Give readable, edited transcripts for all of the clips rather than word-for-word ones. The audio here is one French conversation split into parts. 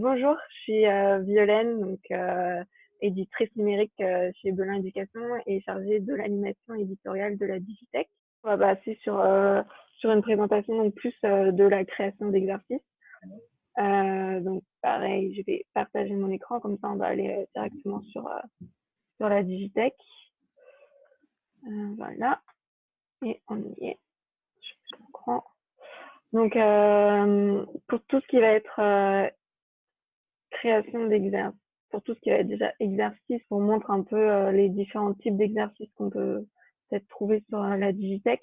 Bonjour, je suis Violaine, donc éditrice numérique chez Belin Éducation et chargée de l'animation éditoriale de la Digitech. On va passer sur une présentation donc plus de la création d'exercices. Donc pareil, je vais partager mon écran, comme ça on va aller directement sur la Digitech. Voilà, et on y est. Je prends. Donc pour tout ce qui va être création d'exercices, pour tout ce qui va être déjà exercice, on montre un peu les différents types d'exercices qu'on peut peut-être trouver sur la Digitech.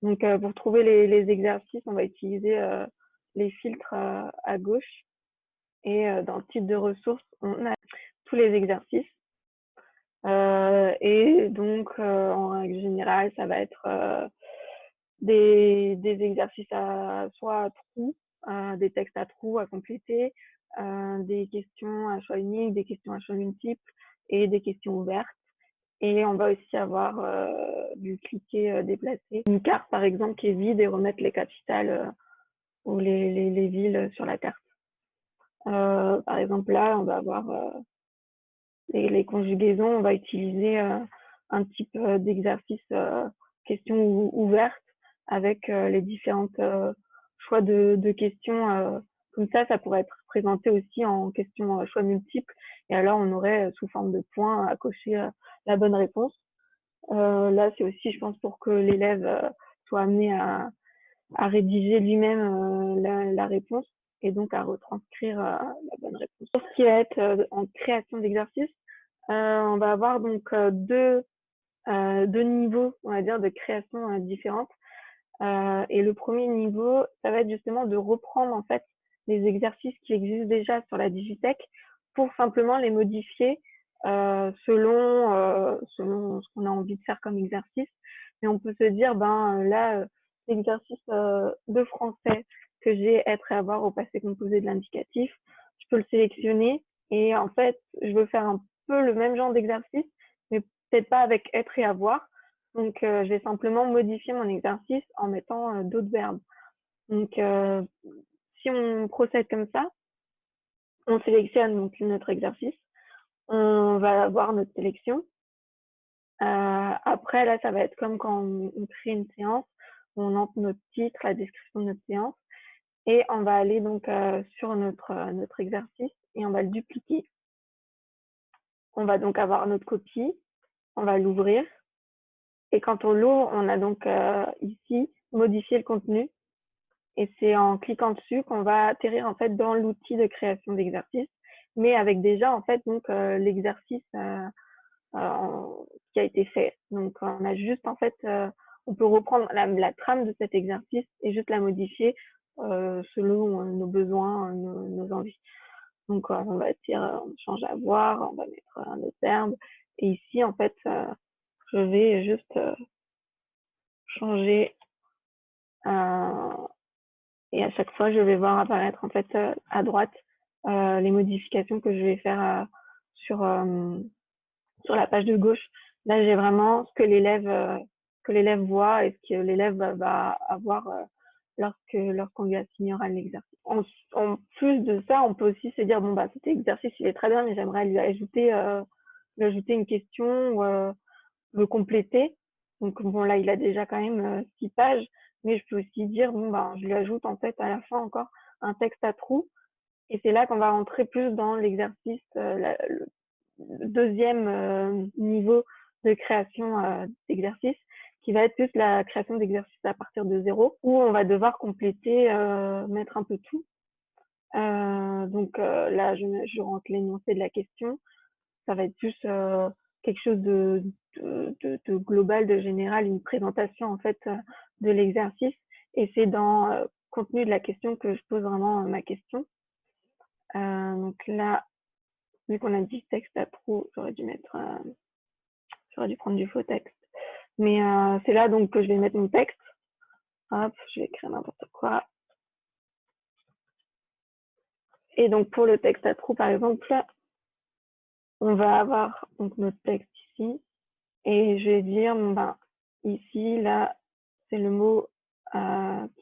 Donc pour trouver les exercices, on va utiliser les filtres à gauche. Et dans le type de ressources, on a tous les exercices. Et donc en règle générale, ça va être des exercices soit à trous, des textes à trous à compléter, des questions à choix unique, des questions à choix multiples et des questions ouvertes. Et on va aussi avoir du cliquer déplacer. Une carte par exemple qui est vide et remettre les capitales ou les villes sur la carte. Par exemple là, on va avoir les conjugaisons, on va utiliser un type d'exercice question ouverte avec les différentes choix de questions. Comme ça pourrait être présenté aussi en question choix multiples. Et alors, on aurait sous forme de points à cocher la bonne réponse. Là, c'est aussi, je pense, pour que l'élève soit amené à rédiger lui-même la réponse et donc à retranscrire la bonne réponse. Pour ce qui va être en création d'exercice, on va avoir donc deux niveaux, on va dire, de création différentes. Et le premier niveau, ça va être justement de reprendre en fait les exercices qui existent déjà sur la Digitech pour simplement les modifier selon ce qu'on a envie de faire comme exercice. Et on peut se dire, ben là, l'exercice de français que j'ai être et avoir au passé composé de l'indicatif, je peux le sélectionner et en fait, je veux faire un peu le même genre d'exercice, mais peut-être pas avec être et avoir. Donc, je vais simplement modifier mon exercice en mettant d'autres verbes. Donc, si on procède comme ça, on sélectionne donc notre exercice, on va avoir notre sélection. Après, là, ça va être comme quand on crée une séance, on entre notre titre, la description de notre séance, et on va aller donc sur notre exercice et on va le dupliquer. On va donc avoir notre copie, on va l'ouvrir, et quand on l'ouvre, on a donc ici modifié le contenu. Et c'est en cliquant dessus qu'on va atterrir en fait dans l'outil de création d'exercice, mais avec déjà en fait donc l'exercice qui a été fait. Donc on a juste en fait, on peut reprendre la trame de cet exercice et juste la modifier selon nos besoins, nos envies. Donc on va dire, on change à voir, on va mettre un autre verbe. Et ici en fait, je vais juste changer et à chaque fois, je vais voir apparaître en fait à droite les modifications que je vais faire sur sur la page de gauche. Là, j'ai vraiment ce que l'élève voit et ce que l'élève va avoir lorsqu'on lui assignera l'exercice. En plus de ça, on peut aussi se dire bon bah cet exercice il est très bien, mais j'aimerais lui ajouter une question ou le compléter. Donc bon là, il a déjà quand même 6 pages, mais je peux aussi dire bon ben je lui ajoute en fait à la fin encore un texte à trous. Et c'est là qu'on va rentrer plus dans l'exercice, le deuxième niveau de création d'exercice, qui va être plus la création d'exercices à partir de zéro, où on va devoir compléter, mettre un peu tout. Donc là, je rentre l'énoncé de la question. Ça va être plus quelque chose de global, de général, une présentation en fait de l'exercice. Et c'est dans contenu de la question que je pose vraiment ma question. Donc là, vu qu'on a dit texte à trous, j'aurais dû prendre du faux texte. Mais c'est là donc que je vais mettre mon texte. Hop, je vais écrire n'importe quoi. Et donc pour le texte à trous, par exemple, on va avoir donc notre texte ici. Et je vais dire, bon, ben, ici, là, c'est le mot où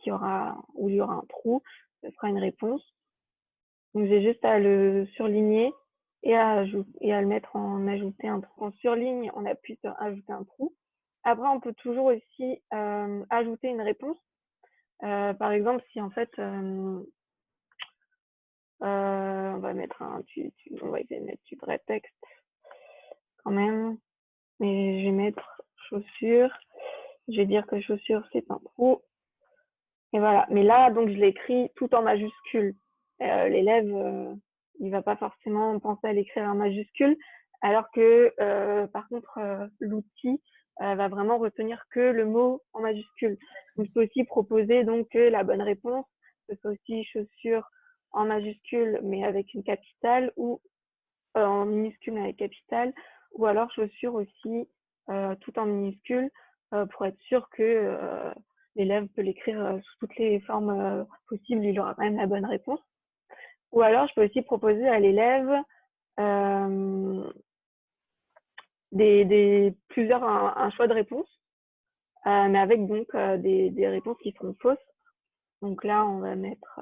il y aura un trou, ce sera une réponse. Donc, j'ai juste à le surligner et à le mettre en ajouter un trou. On surligne, on appuie sur ajouter un trou. Après, on peut toujours aussi ajouter une réponse. Par exemple, si en fait, on va mettre on va essayer de mettre du vrai texte quand même, mais je vais mettre chaussures. Je vais dire que chaussures, c'est un trou. Et voilà. Mais là, donc, je l'écris tout en majuscule. L'élève, il va pas forcément penser à l'écrire en majuscule, alors que, par contre, l'outil va vraiment retenir que le mot en majuscule. Donc, je peux aussi proposer donc que la bonne réponse, ce soit aussi chaussures en majuscule, mais avec une capitale, ou en minuscule mais avec capitale, ou alors chaussures aussi tout en minuscule, pour être sûr que l'élève peut l'écrire sous toutes les formes possibles, il aura quand même la bonne réponse. Ou alors, je peux aussi proposer à l'élève un choix de réponse, mais avec donc des réponses qui seront fausses. Donc là, on va mettre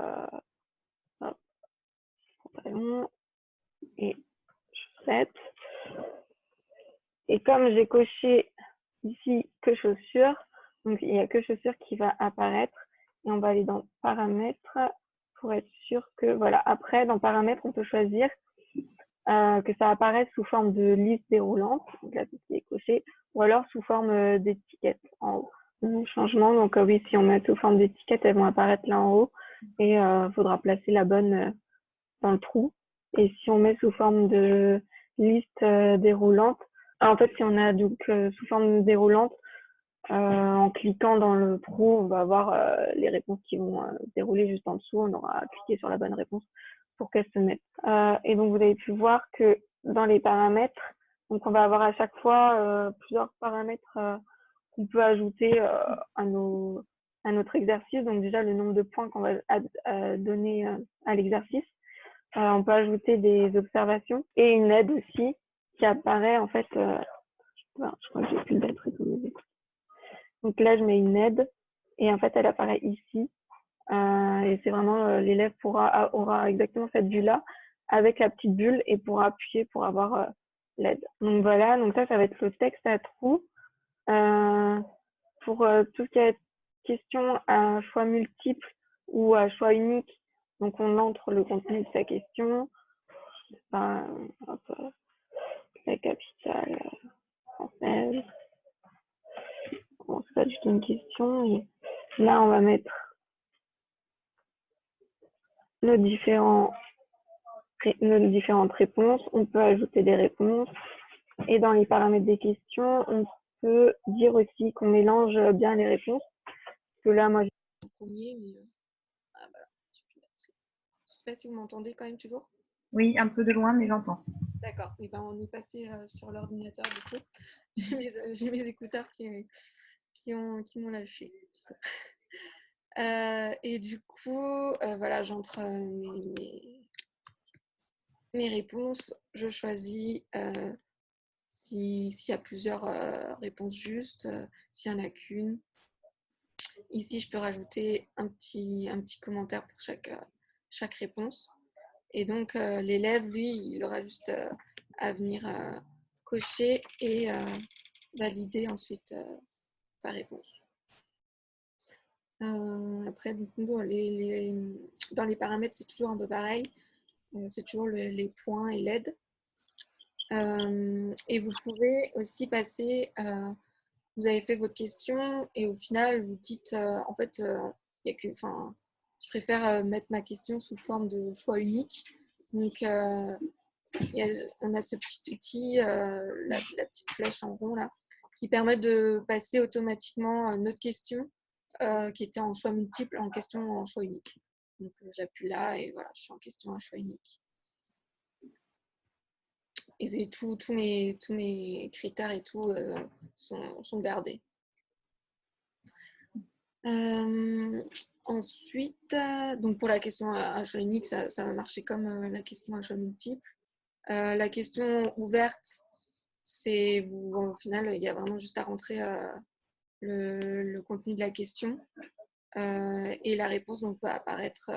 pantalon et chaussettes. Et comme j'ai coché ici que chaussures, donc il n'y a que chaussures qui va apparaître. Et on va aller dans paramètres pour être sûr que, voilà, après, dans paramètres, on peut choisir que ça apparaisse sous forme de liste déroulante, donc là, tout ce qui est coché, ou alors sous forme d'étiquette en haut. Changement, donc oui, si on met sous forme d'étiquette, elles vont apparaître là en haut et il faudra placer la bonne dans le trou. Et si on met sous forme de liste déroulante, en fait, si on a donc sous forme déroulante, en cliquant dans le trou, on va avoir les réponses qui vont dérouler juste en dessous. On aura cliqué sur la bonne réponse pour qu'elle se mette. Et donc, vous avez pu voir que dans les paramètres, donc on va avoir à chaque fois plusieurs paramètres qu'on peut ajouter à notre exercice. Donc déjà, le nombre de points qu'on va donner à l'exercice. On peut ajouter des observations et une aide aussi qui apparaît en fait. Je crois que j'ai plus de batterie sur mes écoutes. Donc là, je mets une aide et en fait, elle apparaît ici. Et c'est vraiment l'élève aura exactement cette vue-là avec la petite bulle et pourra appuyer pour avoir l'aide. Donc voilà, donc ça va être le texte à trous. Pour tout ce qui est question à choix multiple ou à choix unique, donc on entre le contenu de sa question. Hop, la capitale française. Bon, c'est pas du tout une question. Et là, on va mettre nos différentes réponses. On peut ajouter des réponses. Et dans les paramètres des questions, on peut dire aussi qu'on mélange bien les réponses. Parce que là, moi, j'ai le premier, mais ah, voilà. Je sais pas si vous m'entendez quand même toujours. Oui, un peu de loin, mais j'entends. D'accord. Et ben on est passé sur l'ordinateur du coup. J'ai mes écouteurs qui m'ont lâché. Et du coup, voilà, j'entre mes réponses. Je choisis s'il y a plusieurs réponses justes, s'il n'y en a qu'une. Ici, je peux rajouter un petit commentaire pour chaque réponse. Et donc, l'élève, lui, il aura juste à venir cocher et valider ensuite sa réponse. Après, dans les paramètres, c'est toujours un peu pareil. C'est toujours les points et l'aide. Et vous pouvez aussi passer, vous avez fait votre question et au final, vous dites, en fait, y a que, je préfère mettre ma question sous forme de choix unique. Donc, on a ce petit outil, la petite flèche en rond là, qui permet de passer automatiquement notre question qui était en choix multiple en question en choix unique. Donc j'appuie là et voilà, je suis en question en choix unique. Et tous mes critères et tout sont gardés. Ensuite, donc pour la question à choix unique, ça va marcher comme la question à choix multiple. La question ouverte, c'est au final, il y a vraiment juste à rentrer le contenu de la question et la réponse donc, va apparaître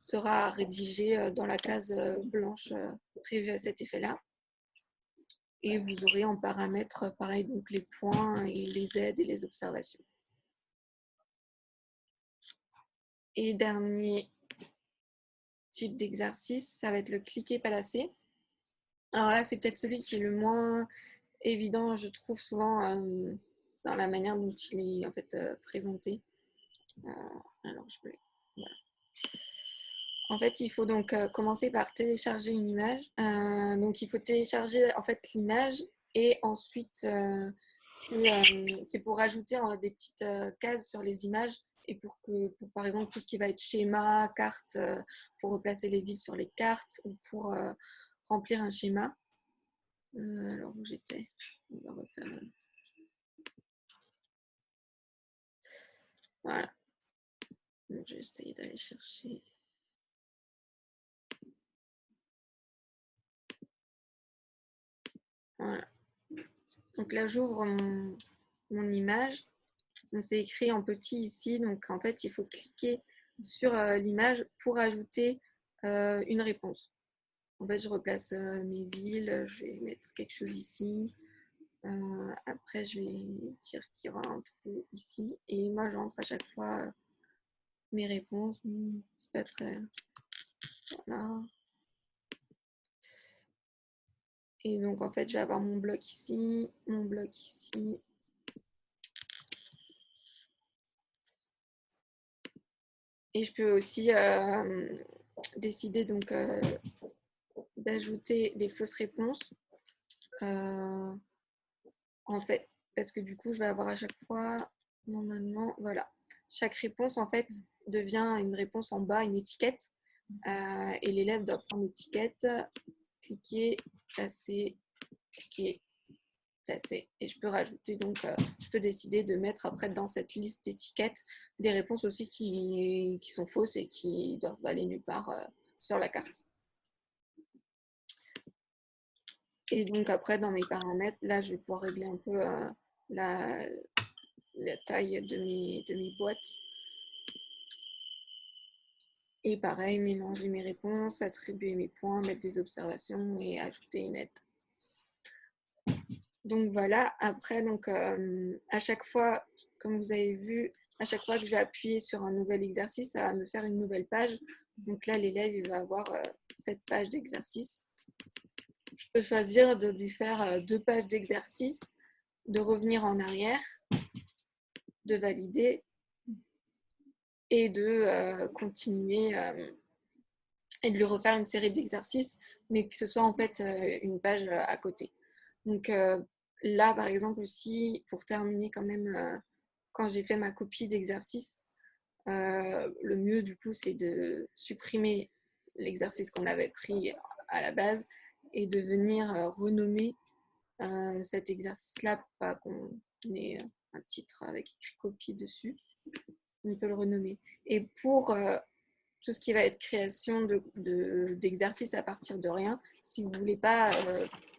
sera rédigé dans la case blanche prévue à cet effet-là. Et vous aurez en paramètres, pareil, donc les points et les aides et les observations. Et dernier type d'exercice, ça va être le cliquer palacer. Alors là, c'est peut-être celui qui est le moins évident, je trouve, souvent dans la manière dont il est en fait présenté. Alors, voilà. En fait, il faut donc commencer par télécharger une image. Donc, il faut télécharger en fait l'image et ensuite, c'est pour rajouter des petites cases sur les images et pour par exemple, tout ce qui va être schéma, carte, pour replacer les villes sur les cartes ou pour remplir un schéma. Alors, où j'étais? On va refaire. Voilà. Donc, j'ai essayé d'aller chercher. Voilà. Donc là, j'ouvre mon image. C'est écrit en petit ici. Donc en fait, il faut cliquer sur l'image pour ajouter une réponse. En fait, je replace mes villes. Je vais mettre quelque chose ici. Après, je vais dire qu'il y aura un trou ici. Et moi, j'entre à chaque fois mes réponses. C'est pas très... Voilà. Et donc, en fait, je vais avoir mon bloc ici, mon bloc ici. Et je peux aussi décider donc d'ajouter des fausses réponses. En fait, parce que du coup, je vais avoir à chaque fois, normalement, voilà. Chaque réponse, en fait, devient une réponse en bas, une étiquette. Et l'élève doit prendre l'étiquette, cliquer, placer, cliquer, placer. Et je peux rajouter, donc, je peux décider de mettre après dans cette liste d'étiquettes des réponses aussi qui sont fausses et qui doivent aller nulle part sur la carte. Et donc après, dans mes paramètres, là, je vais pouvoir régler un peu la taille de mes boîtes. Et pareil, mélanger mes réponses, attribuer mes points, mettre des observations et ajouter une aide. Donc voilà, après, donc, à chaque fois, comme vous avez vu, à chaque fois que je vais appuyer sur un nouvel exercice, ça va me faire une nouvelle page. Donc là, l'élève, il va avoir cette page d'exercice. Je peux choisir de lui faire 2 pages d'exercice, de revenir en arrière, de valider et de continuer et de lui refaire une série d'exercices, mais que ce soit en fait une page à côté. Donc là, par exemple, aussi, pour terminer quand même, quand j'ai fait ma copie d'exercice, le mieux du coup, c'est de supprimer l'exercice qu'on avait pris à la base et de venir renommer cet exercice-là pour pas qu'on ait un titre avec écrit copie dessus. On peut le renommer. Et pour tout ce qui va être création d'exercices à partir de rien, si vous ne voulez pas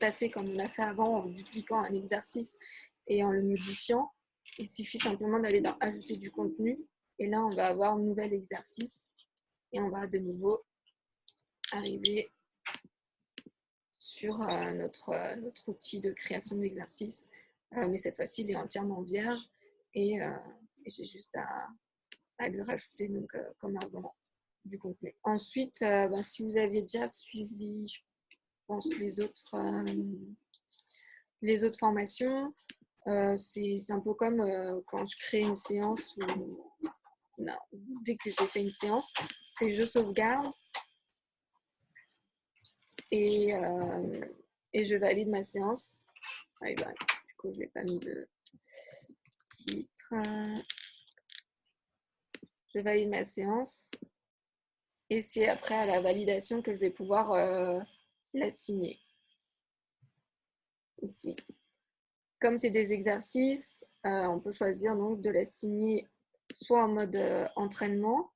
passer comme on a fait avant en dupliquant un exercice et en le modifiant, il suffit simplement d'aller dans ajouter du contenu et là on va avoir un nouvel exercice et on va de nouveau arriver sur notre outil de création d'exercice, mais cette fois-ci il est entièrement vierge et j'ai juste à lui rajouter donc, comme avant du contenu. Ensuite, si vous aviez déjà suivi, je pense, les autres formations, c'est un peu comme quand je crée une séance ou non, dès que j'ai fait une séance, c'est je sauvegarde et je valide ma séance. Allez, du coup, je n'ai pas mis de titre. Je valide ma séance et c'est après à la validation que je vais pouvoir l'assigner. Ici. Comme c'est des exercices, on peut choisir donc de l'assigner soit en mode entraînement,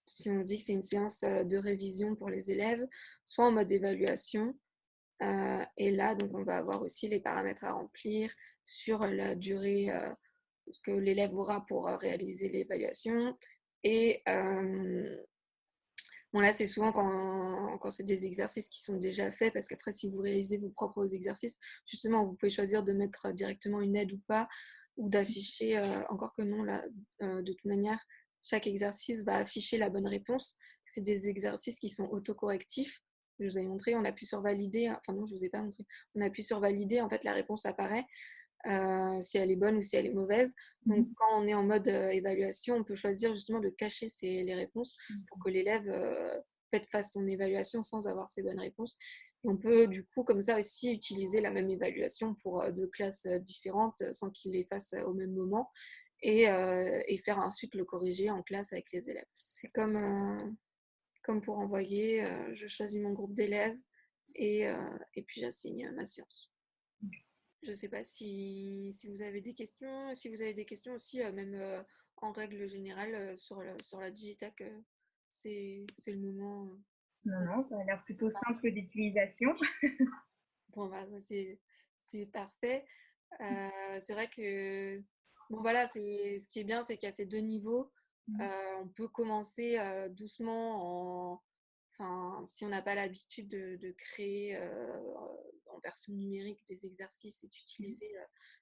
si on dit que c'est une séance de révision pour les élèves, soit en mode évaluation. Et là, donc, on va avoir aussi les paramètres à remplir sur la durée que l'élève aura pour réaliser l'évaluation et Bon, là, c'est souvent quand c'est des exercices qui sont déjà faits, parce qu'après, si vous réalisez vos propres exercices, justement, vous pouvez choisir de mettre directement une aide ou pas, ou d'afficher, encore que non, là, de toute manière, chaque exercice va afficher la bonne réponse. C'est des exercices qui sont autocorrectifs. Je vous avais montré, on appuie sur valider, enfin non, je ne vous ai pas montré, on appuie sur valider, en fait, la réponse apparaît. Si elle est bonne ou si elle est mauvaise. Donc, quand on est en mode évaluation, on peut choisir justement de cacher les réponses pour que l'élève fasse son évaluation sans avoir ses bonnes réponses. Et on peut du coup, comme ça aussi, utiliser la même évaluation pour deux classes différentes sans qu'ils les fassent au même moment et faire ensuite le corriger en classe avec les élèves. C'est comme pour envoyer, je choisis mon groupe d'élèves et puis j'assigne ma séance. Je ne sais pas si vous avez des questions. Si vous avez des questions aussi, même en règle générale, sur la Digitech, c'est le moment. Non, ça a l'air plutôt simple d'utilisation. Bon, bah, c'est parfait. C'est vrai que, bon, voilà, ce qui est bien, c'est qu'il y a ces deux niveaux. On peut commencer doucement enfin, si on n'a pas l'habitude de créer en version numérique des exercices et d'utiliser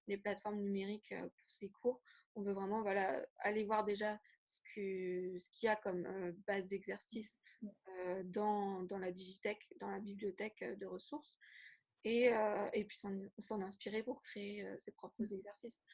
les plateformes numériques pour ces cours, on veut vraiment voilà, aller voir déjà ce qu'il y a comme base d'exercice dans la Digitech, dans la bibliothèque de ressources, et puis s'en inspirer pour créer ses propres exercices.